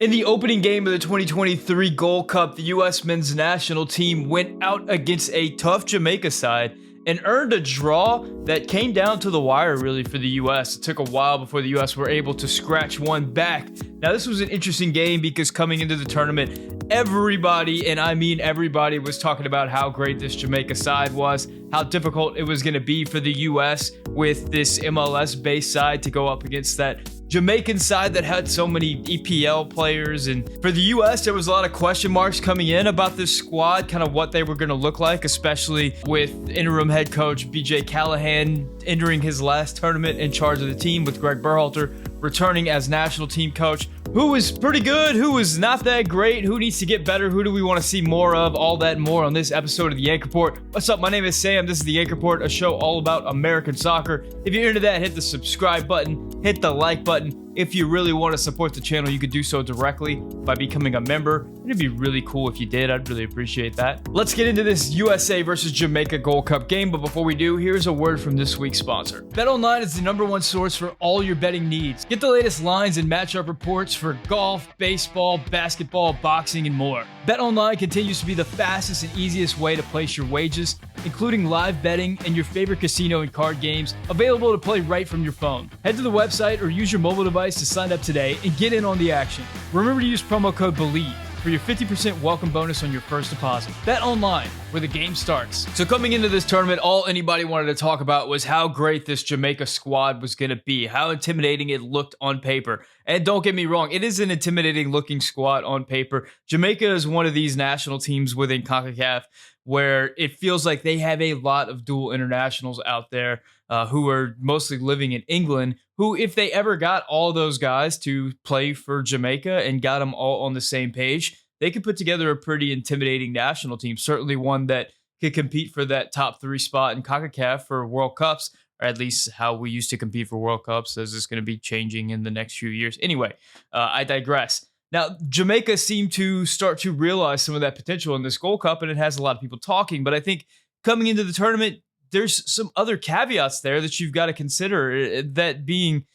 In the opening game of the 2023 Gold Cup, the U.S. men's national team went out against a tough Jamaica side and earned a draw that came down to the wire, really, for the U.S. It took a while before the U.S. were able to scratch one back. Now, this was an interesting game because coming into the tournament, everybody, and I mean everybody, was talking about how great this Jamaica side was, how difficult it was going to be for the U.S. with this MLS-based side to go up against that Jamaican side that had so many EPL players. And for the U.S., there was a lot of question marks coming in about this squad, kind of what they were going to look like, especially with interim head coach BJ Callahan entering his last tournament in charge of the team, with Greg Berhalter returning as national team coach. Who is pretty good, who is not that great, who needs to get better, who do we want to see more of, all that and more on this episode of The Yank Report. What's up, my name is Sam, this is The Yank Report, a show all about American soccer. If you're into that, hit the subscribe button, hit the like button. If you really want to support the channel, you could do so directly by becoming a member. It'd be really cool if you did. I'd really appreciate that. Let's get into this USA versus Jamaica Gold Cup game, but before we do, here's a word from this week's sponsor. BetOnline is the #1 source for all your betting needs. Get the latest lines and matchup reports for golf, baseball, basketball, boxing, and more. BetOnline continues to be the fastest and easiest way to place your wagers, including live betting and your favorite casino and card games, available to play right from your phone. Head to the website or use your mobile device to sign up today and get in on the action. Remember to use promo code BELIEVE for your 50% welcome bonus on your first deposit. Bet online, where the game starts. So coming into this tournament, all anybody wanted to talk about was how great this Jamaica squad was going to be, how intimidating it looked on paper. And don't get me wrong, it is an intimidating looking squad on paper. Jamaica is one of these national teams within CONCACAF where it feels like they have a lot of dual internationals out there who are mostly living in England, who, if they ever got all those guys to play for Jamaica and got them all on the same page, they could put together a pretty intimidating national team, certainly one that could compete for that top 3 spot in CONCACAF for World Cups, or at least how we used to compete for World Cups, as it's going to be changing in the next few years. Anyway, I digress. Now, Jamaica seemed to start to realize some of that potential in this Gold Cup, and it has a lot of people talking, but I think coming into the tournament, there's some other caveats there that you've got to consider, that being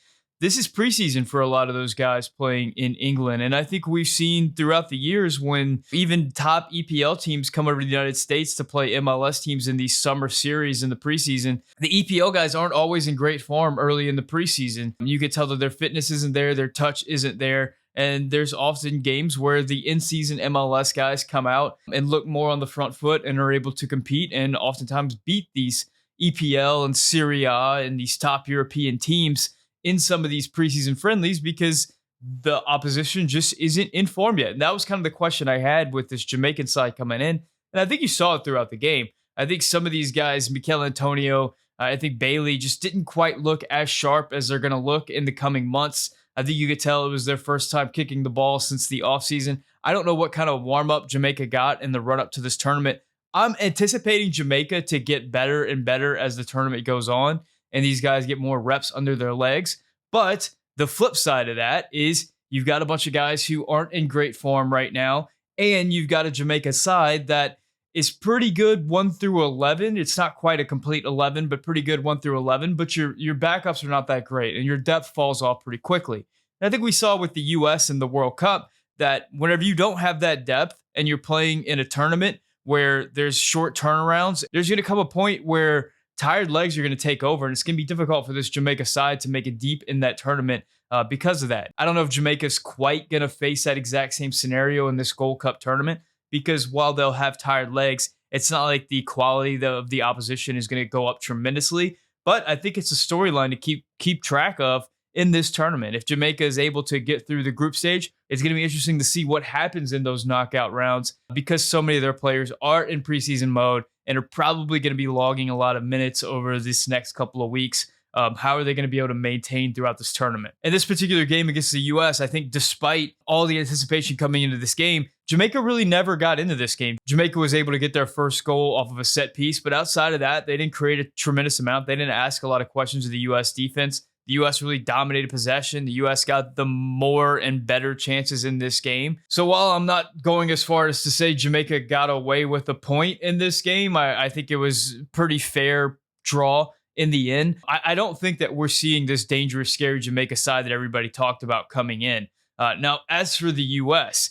this is preseason for a lot of those guys playing in England. And I think we've seen throughout the years when even top EPL teams come over to the United States to play MLS teams in these summer series in the preseason, the EPL guys aren't always in great form early in the preseason. You could tell that their fitness isn't there, their touch isn't there. And there's often games where the in-season MLS guys come out and look more on the front foot and are able to compete and oftentimes beat these EPL and Serie A and these top European teams in some of these preseason friendlies because the opposition just isn't in form yet. And that was kind of the question I had with this Jamaican side coming in. And I think you saw it throughout the game. I think some of these guys, Mikel Antonio, I think Bailey, just didn't quite look as sharp as they're going to look in the coming months. I think you could tell it was their first time kicking the ball since the offseason. I don't know what kind of warm-up Jamaica got in the run-up to this tournament. I'm anticipating Jamaica to get better and better as the tournament goes on and these guys get more reps under their legs. But the flip side of that is you've got a bunch of guys who aren't in great form right now, and you've got a Jamaica side that is pretty good 1 through 11. It's not quite a complete 11, but pretty good 1 through 11. But your backups are not that great, and your depth falls off pretty quickly. And I think we saw with the U.S. in the World Cup that whenever you don't have that depth and you're playing in a tournament where there's short turnarounds, there's going to come a point where tired legs are going to take over, and it's going to be difficult for this Jamaica side to make it deep in that tournament because of that. I don't know if Jamaica's quite going to face that exact same scenario in this Gold Cup tournament, because while they'll have tired legs, it's not like the quality of the opposition is going to go up tremendously. But I think it's a storyline to keep track of in this tournament. If Jamaica is able to get through the group stage, it's going to be interesting to see what happens in those knockout rounds, because so many of their players are in preseason mode and are probably going to be logging a lot of minutes over this next couple of weeks. How are they going to be able to maintain throughout this tournament? In this particular game against the U.S., I think despite all the anticipation coming into this game, Jamaica really never got into this game. Jamaica was able to get their first goal off of a set piece, but outside of that, they didn't create a tremendous amount. They didn't ask a lot of questions of the U.S. defense. The U.S. really dominated possession. The U.S. got the more and better chances in this game. So while I'm not going as far as to say Jamaica got away with a point in this game, I think it was pretty fair draw in the end. I don't think that we're seeing this dangerous, scary Jamaica side that everybody talked about coming in. Now, as for the U.S.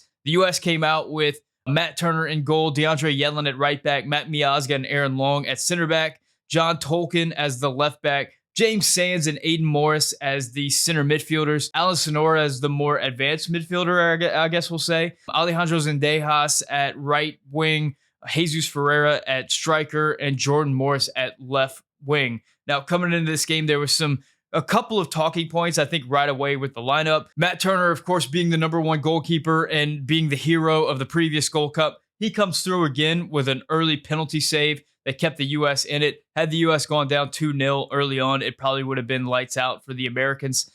came out with Matt Turner in goal, DeAndre Yedlin at right back, Matt Miazga and Aaron Long at center back, John Tolkien as the left back, James Sands and Aiden Morris as the center midfielders, Alan Sonora as the more advanced midfielder, I guess we'll say, Alejandro Zendejas at right wing, Jesus Ferreira at striker, and Jordan Morris at left wing. Now, coming into this game, there was a couple of talking points, I think, right away with the lineup. Matt Turner, of course, being the number one goalkeeper and being the hero of the previous Gold Cup, he comes through again with an early penalty save that kept the U.S. in it. Had the U.S. gone down 2-0 early on, it probably would have been lights out for the Americans,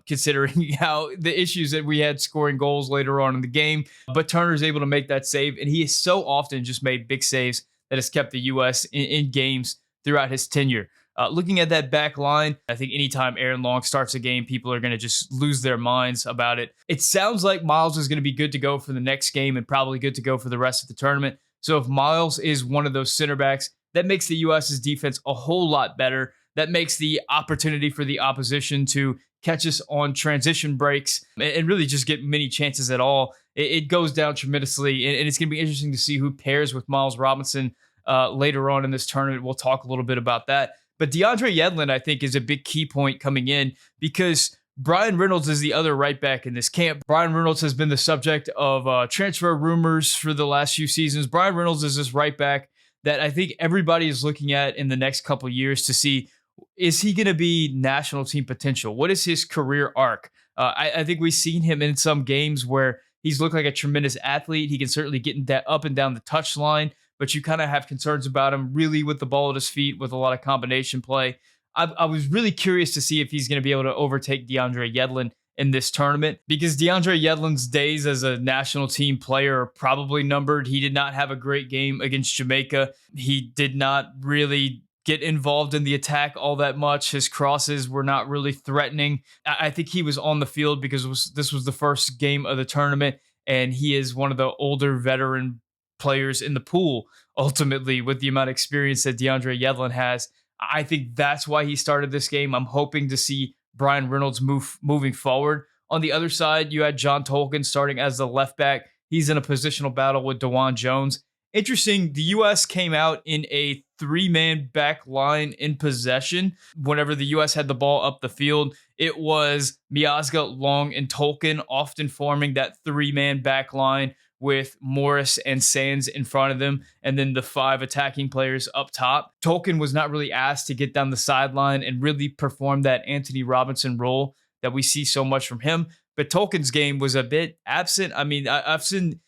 considering how the issues that we had scoring goals later on in the game. But Turner's able to make that save, and he has so often just made big saves that has kept the U.S. in games throughout his tenure. Looking at that back line, I think anytime Aaron Long starts a game, people are going to just lose their minds about it. It sounds like Miles is going to be good to go for the next game and probably good to go for the rest of the tournament. So if Miles is one of those center backs, that makes the U.S.'s defense a whole lot better. That makes the opportunity for the opposition to catch us on transition breaks and really just get many chances at all. It goes down tremendously, and it's going to be interesting to see who pairs with Miles Robinson later on in this tournament. We'll talk a little bit about that. But DeAndre Yedlin, I think, is a big key point coming in because Brian Reynolds is the other right back in this camp. Brian Reynolds has been the subject of transfer rumors for the last few seasons. Brian Reynolds is this right back that I think everybody is looking at in the next couple of years to see, is he going to be national team potential? What is his career arc? I think we've seen him in some games where he's looked like a tremendous athlete. He can certainly get up and down the touchline, but you kind of have concerns about him really with the ball at his feet with a lot of combination play. I was really curious to see if he's going to be able to overtake DeAndre Yedlin in this tournament because DeAndre Yedlin's days as a national team player are probably numbered. He did not have a great game against Jamaica. He did not really get involved in the attack all that much. His crosses were not really threatening. I think he was on the field because this was the first game of the tournament, and he is one of the older veteran players in the pool, ultimately, with the amount of experience that DeAndre Yedlin has. I think that's why he started this game. I'm hoping to see Brian Reynolds moving forward. On the other side, you had John Tolkien starting as the left back. He's in a positional battle with DeJuan Jones. Interesting, the U.S. came out in a three-man back line in possession. Whenever the U.S. had the ball up the field, it was Miazga, Long, and Tolkien often forming that three-man back line with Morris and Sands in front of them, and then the five attacking players up top. Tolkien was not really asked to get down the sideline and really perform that Anthony Robinson role that we see so much from him. But Tolkien's game was a bit absent. I mean, I've seen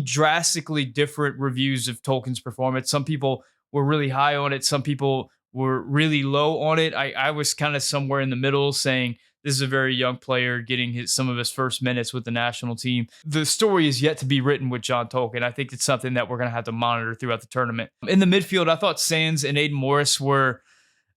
drastically different reviews of Tolkien's performance. Some people were really high on it. Some people were really low on it. I was kind of somewhere in the middle, saying this is a very young player getting some of his first minutes with the national team. The story is yet to be written with John Tolkien. I think it's something that we're going to have to monitor throughout the tournament. In the midfield, I thought Sands and Aiden Morris were,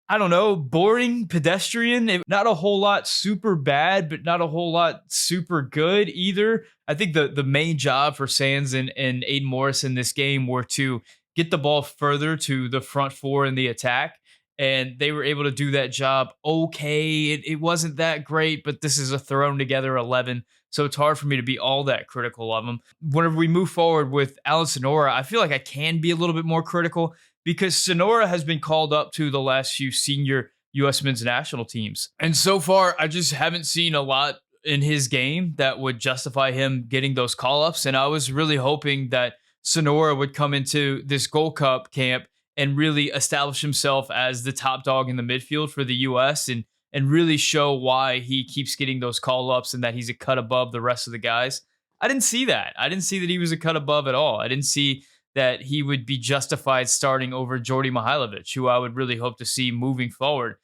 I don't know, boring, pedestrian. Not a whole lot super bad, but not a whole lot super good either. I think the main job for Sands and Aiden Morris in this game were to get the ball further to the front four in the attack. And they were able to do that job okay. It wasn't that great, but this is a thrown together 11. So it's hard for me to be all that critical of them. Whenever we move forward with Alan Sonora, I feel like I can be a little bit more critical because Sonora has been called up to the last few senior U.S. men's national teams. And so far, I just haven't seen a lot in his game that would justify him getting those call-ups. And I was really hoping that Sonora would come into this Gold Cup camp and really establish himself as the top dog in the midfield for the U.S. and really show why he keeps getting those call-ups and that he's a cut above the rest of the guys. I didn't see that. I didn't see that he was a cut above at all. I didn't see that he would be justified starting over Jordi Mihailovic, who I would really hope to see moving forward.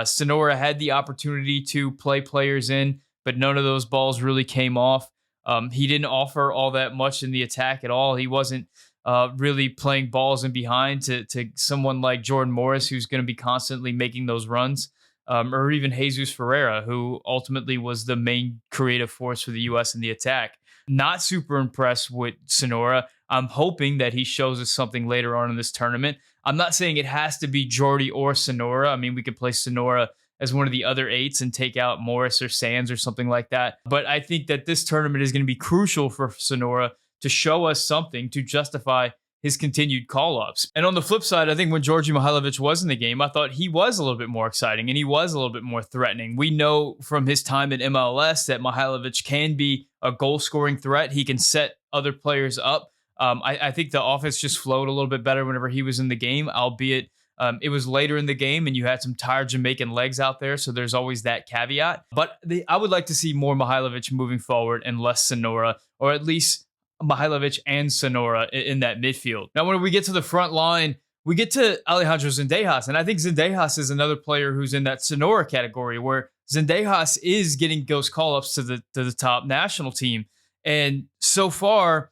Sonora had the opportunity to play players in, but none of those balls really came off. He didn't offer all that much in the attack at all. He wasn't really playing balls in behind to someone like Jordan Morris, who's going to be constantly making those runs, or even Jesus Ferreira, who ultimately was the main creative force for the U.S. in the attack. Not super impressed with Sonora. I'm hoping that he shows us something later on in this tournament. I'm not saying it has to be Jordi or Sonora. I mean, we could play Sonora as one of the other eights and take out Morris or Sands or something like that. But I think that this tournament is going to be crucial for Sonora to show us something to justify his continued call-ups. And on the flip side, I think when Djordje Mihailovic was in the game, I thought he was a little bit more exciting and he was a little bit more threatening. We know from his time in MLS that Mihailovic can be a goal-scoring threat. He can set other players up. I think the offense just flowed a little bit better whenever he was in the game, albeit it was later in the game and you had some tired Jamaican legs out there, so there's always that caveat. But I would like to see more Mihailovic moving forward and less Sonora, or at least Mihailovic and Sonora in that midfield. Now, when we get to the front line, we get to Alejandro Zendejas, and I think Zendejas is another player who's in that Sonora category, where Zendejas is getting those call-ups to the top national team. And so far,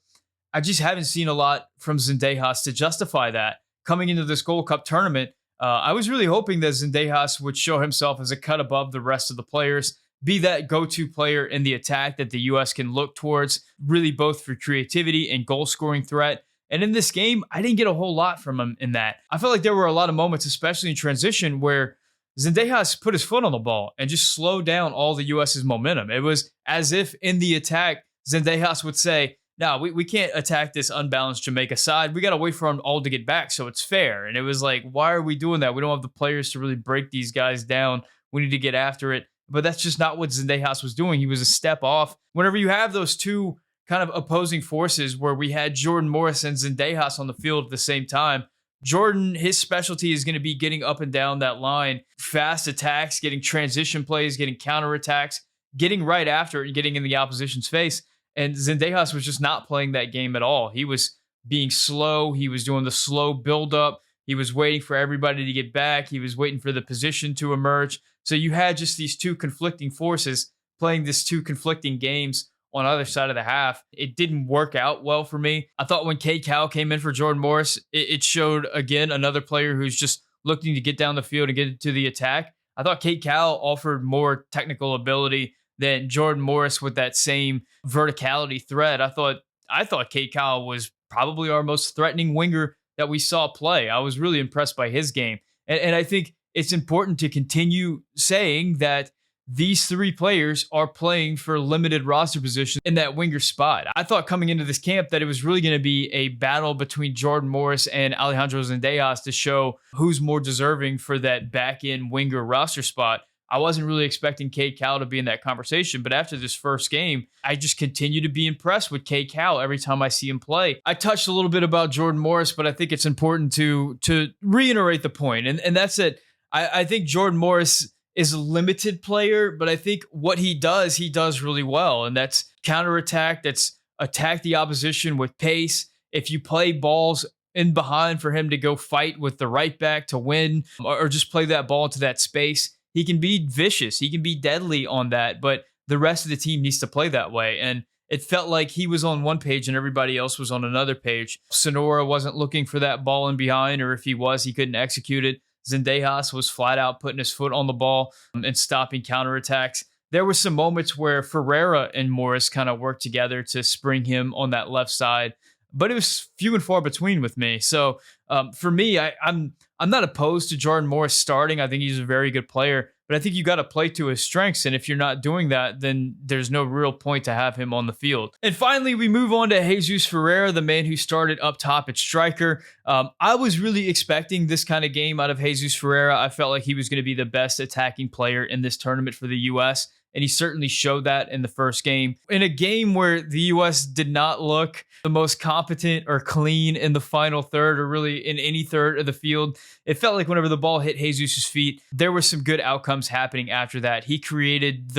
I just haven't seen a lot from Zendejas to justify that. Coming into this Gold Cup tournament, I was really hoping that Zendejas would show himself as a cut above the rest of the players, be that go-to player in the attack that the U.S. can look towards, really both for creativity and goal-scoring threat. And in this game, I didn't get a whole lot from him in that. I felt like there were a lot of moments, especially in transition, where Zendejas put his foot on the ball and just slowed down all the U.S.'s momentum. It was as if in the attack, Zendejas would say, no, we can't attack this unbalanced Jamaica side. We got to wait for them all to get back so it's fair. And it was like, why are we doing that? We don't have the players to really break these guys down. We need to get after it. But that's just not what Zendejas was doing. He was a step off. Whenever you have those two kind of opposing forces where we had Jordan Morris and Zendejas on the field at the same time, Jordan, his specialty is going to be getting up and down that line, fast attacks, getting transition plays, getting counterattacks, getting right after it and getting in the opposition's face. And Zendejas was just not playing that game at all. He was being slow. He was doing the slow buildup. He was waiting for everybody to get back. He was waiting for the position to emerge. So you had just these two conflicting forces playing these two conflicting games on either side of the half. It didn't work out well for me. I thought when K. Cal came in for Jordan Morris, it showed, again, another player who's just looking to get down the field and get to the attack. I thought K. Cal offered more technical ability than Jordan Morris with that same verticality threat. I thought K. Cal was probably our most threatening winger that we saw play. I was really impressed by his game. And I think it's important to continue saying that these three players are playing for limited roster positions in that winger spot. I thought coming into this camp that it was really going to be a battle between Jordan Morris and Alejandro Zendejas to show who's more deserving for that back-end winger roster spot. I wasn't really expecting K. Cal to be in that conversation, but after this first game, I just continue to be impressed with K. Cal every time I see him play. I touched a little bit about Jordan Morris, but I think it's important to reiterate the point, and that's it. I think Jordan Morris is a limited player, but I think what he does really well, and that's counterattack, that's attack the opposition with pace. If you play balls in behind for him to go fight with the right back to win, or just play that ball into that space, he can be vicious. He can be deadly on that, but the rest of the team needs to play that way. And it felt like he was on one page and everybody else was on another page. Sonora wasn't looking for that ball in behind, or if he was, he couldn't execute it. Zendejas was flat out putting his foot on the ball and stopping counterattacks. There were some moments where Ferreira and Morris kind of worked together to spring him on that left side, but it was few and far between with me. So for me, I'm not opposed to Jordan Morris starting. I think he's a very good player, but I think you got to play to his strengths. And if you're not doing that, then there's no real point to have him on the field. And finally, we move on to Jesus Ferreira, the man who started up top at striker. I was really expecting this kind of game out of Jesus Ferreira. I felt like he was going to be the best attacking player in this tournament for the U.S., and he certainly showed that in the first game. In a game where the U.S. did not look the most competent or clean in the final third, or really in any third of the field, it felt like whenever the ball hit Jesus' feet, there were some good outcomes happening after that. He created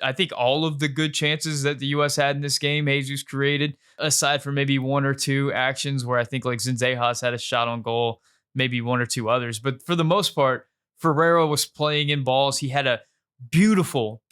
I think all of the good chances that the U.S. had in this game, Jesus created, aside from maybe one or two actions where I think like Zendejas had a shot on goal, maybe one or two others. But for the most part, Ferreira was playing in balls. He had a beautiful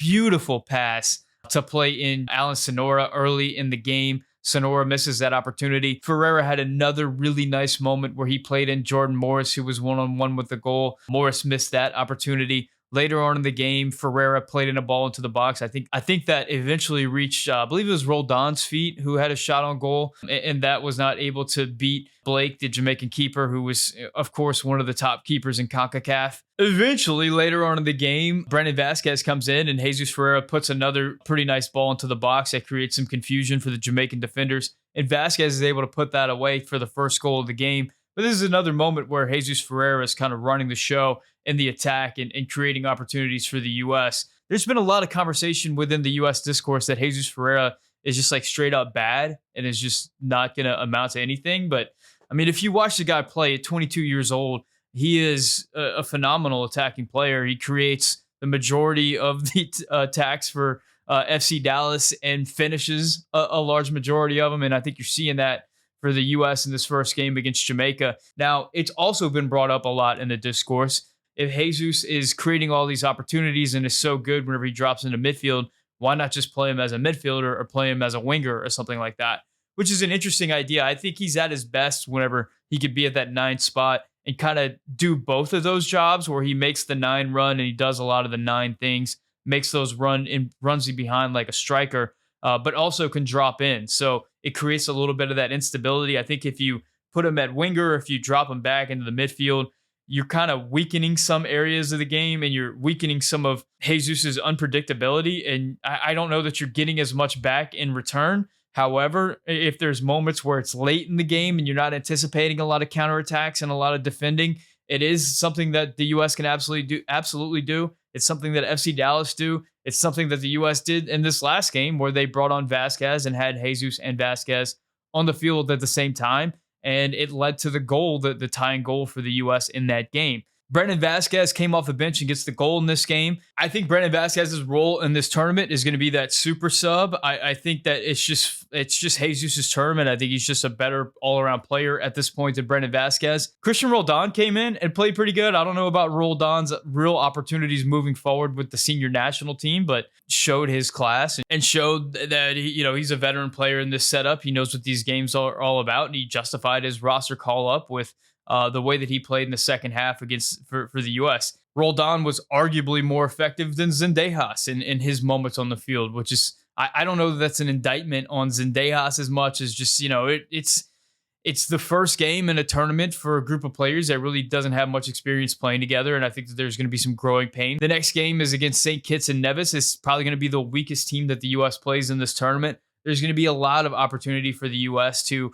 pass to play in Alan Sonora early in the game. Sonora misses that opportunity. Ferreira had another really nice moment where he played in Jordan Morris, who was one-on-one with the goal. Morris missed that opportunity. Later on in the game, Ferreira played in a ball into the box. I think that eventually reached, I believe it was Roldan's feet, who had a shot on goal, and that was not able to beat Blake, the Jamaican keeper, who was, of course, one of the top keepers in CONCACAF. Eventually, later on in the game, Brendan Vasquez comes in and Jesus Ferreira puts another pretty nice ball into the box that creates some confusion for the Jamaican defenders. And Vasquez is able to put that away for the first goal of the game. But this is another moment where Jesus Ferreira is kind of running the show in the attack and creating opportunities for the U.S. There's been a lot of conversation within the U.S. discourse that Jesus Ferreira is just like straight up bad and is just not going to amount to anything. But I mean, if you watch the guy play at 22 years old, he is a phenomenal attacking player. He creates the majority of the attacks for FC Dallas and finishes a large majority of them. And I think you're seeing that for the U.S. in this first game against Jamaica. Now, it's also been brought up a lot in the discourse. If Jesus is creating all these opportunities and is so good whenever he drops into midfield, why not just play him as a midfielder or play him as a winger or something like that? Which is an interesting idea. I think he's at his best whenever he could be at that 9 spot and kind of do both of those jobs where he makes the 9 run and he does a lot of the 9 things, makes those runs you behind like a striker, but also can drop in. So it creates a little bit of that instability. I think if you put him at winger, if you drop him back into the midfield, you're kind of weakening some areas of the game and you're weakening some of Jesus's unpredictability. And I don't know that you're getting as much back in return. However, if there's moments where it's late in the game and you're not anticipating a lot of counterattacks and a lot of defending, it is something that the U.S. can absolutely do. It's something that FC Dallas do. It's something that the U.S. did in this last game where they brought on Vasquez and had Jesus and Vasquez on the field at the same time. And it led to the goal, the tying goal for the U.S. in that game. Brendan Vasquez came off the bench and gets the goal in this game. I think Brendan Vasquez's role in this tournament is going to be that super sub. I think that it's just Jesus' tournament. I think he's just a better all-around player at this point than Brendan Vasquez. Christian Roldan came in and played pretty good. I don't know about Roldan's real opportunities moving forward with the senior national team, but showed his class and showed that he's a veteran player in this setup. He knows what these games are all about, and he justified his roster call-up with the way that he played in the second half for the U.S. Roldan was arguably more effective than Zendejas in his moments on the field, which is, I don't know that that's an indictment on Zendejas as much as just, it's the first game in a tournament for a group of players that really doesn't have much experience playing together, and I think that there's going to be some growing pain. The next game is against St. Kitts and Nevis. It's probably going to be the weakest team that the U.S. plays in this tournament. There's going to be a lot of opportunity for the U.S. to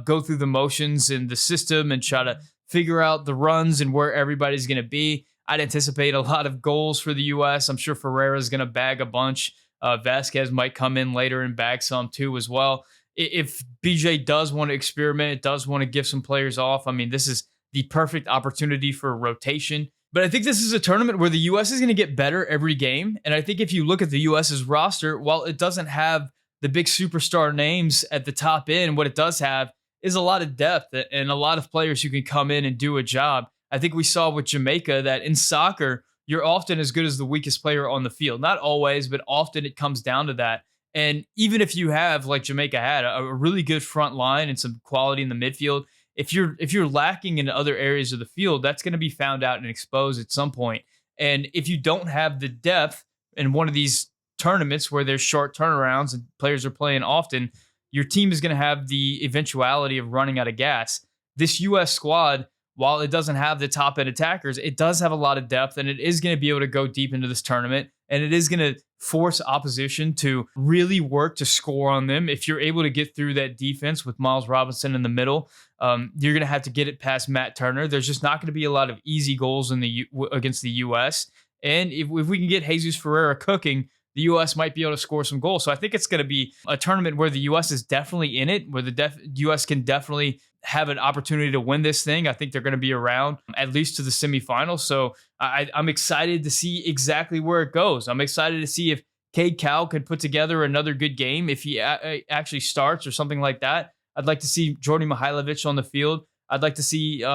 go through the motions in the system and try to figure out the runs and where everybody's going to be. I'd anticipate a lot of goals for the U.S. I'm sure Ferreira's going to bag a bunch. Vasquez might come in later and bag some too as well. If BJ does want to experiment, does want to give some players off, I mean, this is the perfect opportunity for rotation. But I think this is a tournament where the U.S. is going to get better every game. And I think if you look at the U.S.'s roster, while it doesn't have the big superstar names at the top end, what it does have is a lot of depth and a lot of players who can come in and do a job. I think we saw with Jamaica that in soccer, you're often as good as the weakest player on the field. Not always, but often it comes down to that. And even if you have, like Jamaica had, a really good front line and some quality in the midfield, if you're lacking in other areas of the field, that's going to be found out and exposed at some point. And if you don't have the depth in one of these tournaments where there's short turnarounds and players are playing often, your team is going to have the eventuality of running out of gas. This U.S. squad, while it doesn't have the top end attackers, it does have a lot of depth, and it is going to be able to go deep into this tournament, and it is going to force opposition to really work to score on them. If you're able to get through that defense with Miles Robinson in the middle, you're going to have to get it past Matt Turner. There's just not going to be a lot of easy goals against the U.S., and if we can get Jesus Ferreira cooking, the U.S. might be able to score some goals. So I think it's going to be a tournament where the U.S. is definitely in it, where the U.S. can definitely have an opportunity to win this thing. I think they're going to be around at least to the semifinals. So I'm excited to see exactly where it goes. I'm excited to see if Cade Cowell can put together another good game, if he actually starts or something like that. I'd like to see Jordi Mihailovic on the field. I'd like to see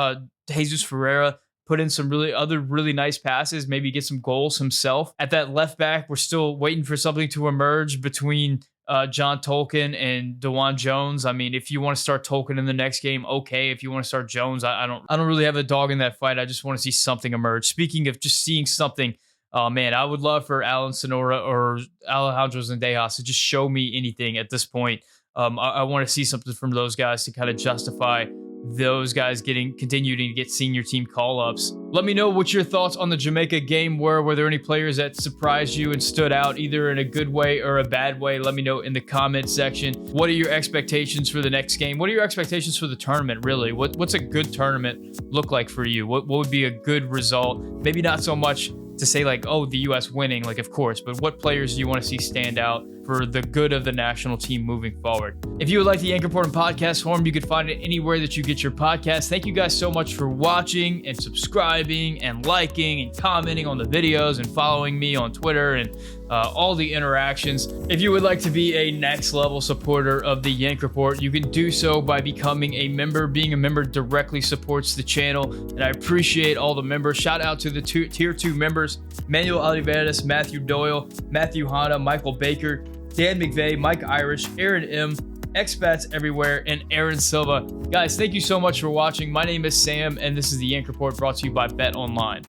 Jesus Ferreira put in some really nice passes, maybe get some goals himself. At that left back, we're still waiting for something to emerge between John Tolkien and DeJuan Jones. I mean, if you want to start Tolkien in the next game, okay. If you want to start Jones, I don't really have a dog in that fight. I just want to see something emerge. Speaking of just seeing something, Man, I would love for Alan Sonora or Alejandro Zendejas to just show me anything at this point. I want to see something from those guys to kind of justify those guys continuing to get senior team call-ups. Let me know what your thoughts on the Jamaica game were. Were there any players that surprised you and stood out either in a good way or a bad way? Let me know in the comment section. What are your expectations for the next game? What are your expectations for the tournament, really? What's a good tournament look like for you? What would be a good result? Maybe not so much to say like, oh, the U.S. winning, like, of course, but what players do you want to see stand out for the good of the national team moving forward? If you would like the Anchor Report and podcast form, you can find it anywhere that you get your podcasts. Thank you guys so much for watching and subscribing and liking and commenting on the videos and following me on Twitter and all the interactions. If you would like to be a next level supporter of the Yank Report, you can do so by becoming a member. Being a member directly supports the channel, and I appreciate all the members. Shout out to the tier 2 members: Manuel Oliveras, Matthew Doyle, Matthew Hanna, Michael Baker, Dan McVeigh, Mike Irish, Aaron M., expats everywhere, and Aaron Silva. Guys, thank you so much for watching. My name is Sam, and this is the Yank Report brought to you by Bet Online.